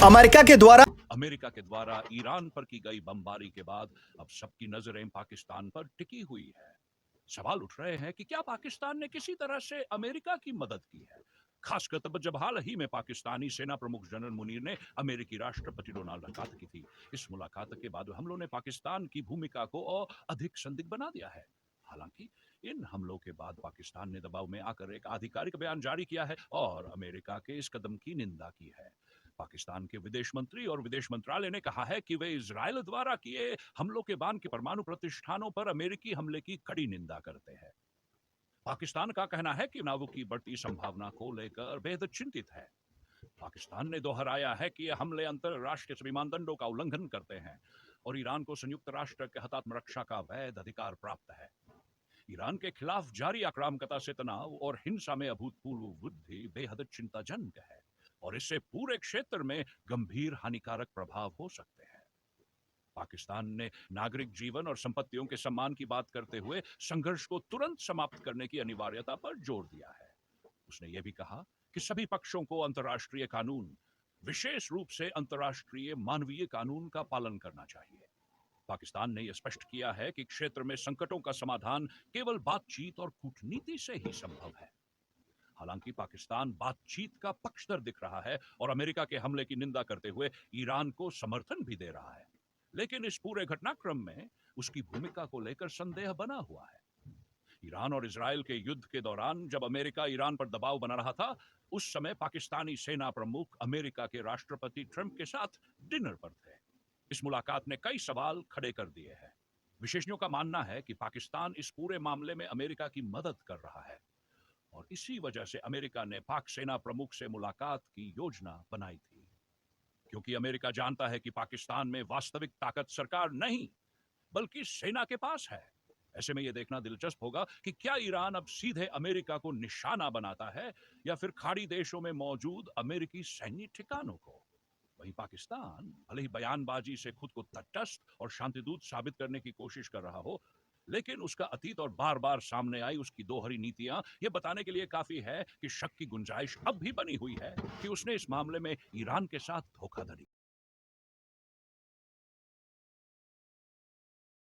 America के द्वारा Iran पर की गई बमबारी के बाद अब सबकी नजरें पाकिस्तान पर टिकी हुई है। सवाल उठ रहे हैं कि क्या पाकिस्तान ने किसी तरह से अमेरिका की मदद की है, खासकर तब जब हाल ही में पाकिस्तानी सेना प्रमुख जनरल मुनीर ने अमेरिकी राष्ट्रपति डोनाल्ड मुलाकात की थी। इस मुलाकात के बाद हमलों ने पाकिस्तान की भूमिका को और अधिक संदिग्ध बना दिया है। हालांकि इन हमलों के बाद पाकिस्तान ने दबाव में आकर एक आधिकारिक बयान जारी किया है और अमेरिका के इस कदम की निंदा की है। पाकिस्तान के विदेश मंत्री और विदेश मंत्रालय ने कहा है कि वे इजरायल द्वारा किए हमलों के बाद के परमाणु प्रतिष्ठानों पर अमेरिकी हमले की कड़ी निंदा करते हैं। पाकिस्तान का कहना है कि नावों की बढ़ती संभावना को लेकर बेहद चिंतित है। पाकिस्तान ने दोहराया है कि ये हमले अंतरराष्ट्रीय सभी मानदंडों का उल्लंघन करते हैं और ईरान को संयुक्त राष्ट्र के हतात्म रक्षा का वैध अधिकार प्राप्त है। ईरान के खिलाफ जारी आक्रामकता से तनाव और हिंसा में अभूतपूर्व वृद्धि बेहद चिंताजनक है और इससे पूरे क्षेत्र में गंभीर हानिकारक प्रभाव हो सकते हैं। पाकिस्तान ने नागरिक जीवन और संपत्तियों के सम्मान की बात करते हुए संघर्ष को तुरंत समाप्त करने की अनिवार्यता पर जोर दिया है। उसने यह भी कहा कि सभी पक्षों को अंतर्राष्ट्रीय कानून, विशेष रूप से अंतर्राष्ट्रीय मानवीय कानून का पालन करना चाहिए। पाकिस्तान ने यह स्पष्ट किया है कि क्षेत्र में संकटों का समाधान केवल बातचीत और कूटनीति से ही संभव है। हालांकि पाकिस्तान बातचीत का पक्षधर दिख रहा है और अमेरिका के हमले की निंदा करते हुए ईरान को समर्थन भी दे रहा है, लेकिन इस पूरे घटनाक्रम में उसकी भूमिका को लेकर संदेह बना हुआ है। ईरान और इजरायल के युद्ध के दौरान जब अमेरिका ईरान पर दबाव बना रहा था, उस समय पाकिस्तानी सेना प्रमुख अमेरिका के राष्ट्रपति ट्रंप के साथ डिनर पर थे। इस मुलाकात ने कई सवाल खड़े कर दिए हैं। विशेषज्ञों का मानना है कि पाकिस्तान इस पूरे मामले में अमेरिका की मदद कर रहा है और इसी वजह से अमेरिका ने पाक सेना प्रमुख से मुलाकात की योजना बनाई थी, क्योंकि अमेरिका जानता है कि पाकिस्तान में वास्तविक ताकत सरकार नहीं बल्कि सेना के पास है। ऐसे में यह देखना दिलचस्प होगा कि क्या ईरान अब सीधे अमेरिका को निशाना बनाता है या फिर खाड़ी देशों में मौजूद अमेरिकी सैन्य ठिकानों को। वहीं पाकिस्तान भले ही बयानबाजी से खुद को तटस्थ और शांतिदूत साबित करने की कोशिश कर रहा हो, लेकिन उसका अतीत और बार बार सामने आई उसकी दोहरी नीतियां यह बताने के लिए काफी है कि शक की गुंजाइश अब भी बनी हुई है कि उसने इस मामले में ईरान के साथ धोखाधड़ी